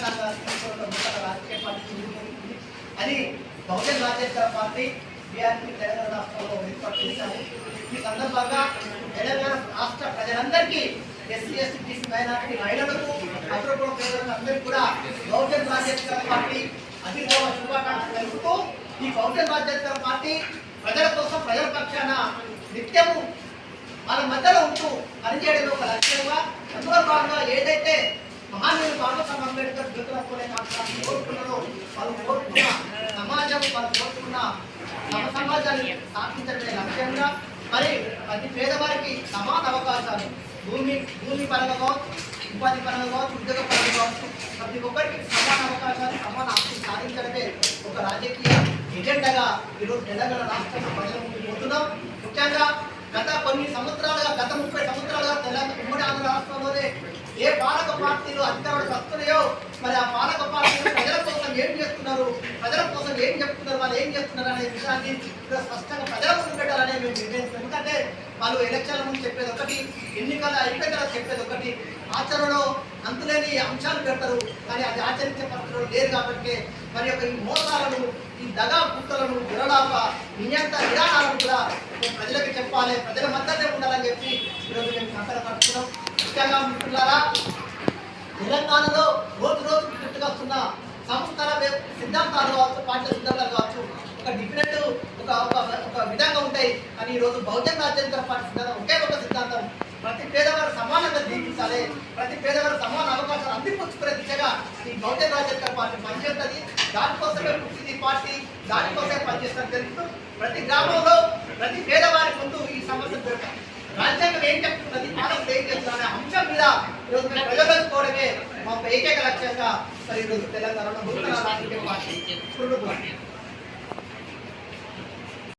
రాజ్యాంగంగా రాజకీయ పార్టీ అది బహుజన్ రాజ్యాంగ పార్టీ బీఆర్పీ తెలంగాణ రాష్ట్రంలో ఏర్పాటు చేశాము. ఈ సందర్భంగా తెలంగాణ రాష్ట్ర ప్రజలందరికీ ఎస్సీ ఎస్టీ బీసీ మైనారిటీ మహిళలకు అగ్రకుల పేదలకు అందరికీ కూడా బహుజన్ రాజ్యాంగ పార్టీ అభినవ శుభాకాంక్షలు తెలుపుతూ ఈ బహుజన్ రాజ్యాంగ పార్టీ ప్రజల కోసం ప్రజల పక్షాన నిత్యము వాళ్ళ మధ్యలో ఉంటూ పనిచేయడం ఒక లక్ష్యంగా అందులో భాగంగా ఏదైతే మహానీయులు బాబాసాహెబ్ అంబేద్కర్ జ్యోతిరావు పూలే కోరుకున్నారో వాళ్ళు కోరుకున్న సమాజం వాళ్ళు కోరుకున్న సమాజాన్ని స్థాపించడమే లక్ష్యంగా మరి ప్రతి పేదవారికి సమాన అవకాశాలు భూమి పరంగా కావచ్చు, ఉపాధి పరంగా కావచ్చు, ఉద్యోగ పరంగా కావచ్చు, ప్రతి ఒక్కరికి సమాన అవకాశాలు సమాన హక్కులు సాధించడమే ఒక రాజకీయ ఎజెండాగా ఈరోజు తెలంగాణ రాష్ట్రంలో ప్రజల ముందు పోతున్నాం. ముఖ్యంగా గత కొన్ని సంవత్సరాలుగా గత 30 సంవత్సరాలుగా తెలంగాణ ఉమ్మడి ఆంధ్ర రాష్ట్రంలోనే ఏ పాలక పార్టీలు అధికారులకు వస్తున్నాయో మరి ఆ పాలక పార్టీలు ప్రజల కోసం ఏం చేస్తున్నారు, ప్రజల కోసం ఏం చెప్తున్నారు, వాళ్ళు ఏం చేస్తున్నారు అనే విషయాన్ని స్పష్టంగా ప్రజల ముందు పెట్టాలనే మేము నిర్ణయిస్తాం. ఎందుకంటే వాళ్ళు ఎలక్షన్ల ముందు చెప్పేది ఒకటి, ఎన్నికల అయిపోయిన తర్వాత చెప్పేది ఒకటి, ఆచరణలో అంతులేని అంశాలు పెడతారు కానీ అది ఆచరించే పరిస్థితులు లేరు. కాబట్టి మరి యొక్క ఈ మోసాలను, ఈ దగా పుట్టలను, దురలాప నియంత విధానాలను కూడా ప్రజలకు చెప్పాలి, ప్రజల మద్దతే ఉండాలని చెప్పి ఈరోజు మేము సంకల్పం కట్టుకున్నాం. ముఖ్యంగా మిత్రులారా, తెలంగాణలో రోజు రోజుకు గుర్తుగా వస్తున్న సంస్థల సిద్ధాంతాలు కావచ్చు, పాఠ్య సిద్ధాంతాలు కావచ్చు, ఒక డిఫరెంట్ ఒక విధంగా ఉంటాయి. కానీ ఈరోజు బహుజన్ రాజ్యాంగ పార్టీ సిద్ధాంతం ఒకే ఒక సిద్ధాంతం, ప్రతి పేదవారు సమానంగా జీవించాలి, ప్రతి పేదవారు సమాన అవకాశాలు అందిపుచ్చుకునే దిశగా ఈ బహుజన్ రాజ్యాంగ పార్టీ పనిచేస్తుంది. దానికోసమే పుట్టింది ఈ పార్టీ, దానికోసమే పనిచేస్తుంది తెలుస్తూ ప్రతి గ్రామంలో ప్రతి పేదవారి ముందు ఈ సమస్య దొరకాలి. రాజ్యాంగం ఏం చెప్తున్నది, పాలన ఏం చేస్తున్న అంశం మీద ఈరోజు మేము ప్రజలుకోవడమే మా ఏకైక లక్ష్యంగా మరి ఈరోజు తెలంగాణలో నూతన రాజకీయ పార్టీ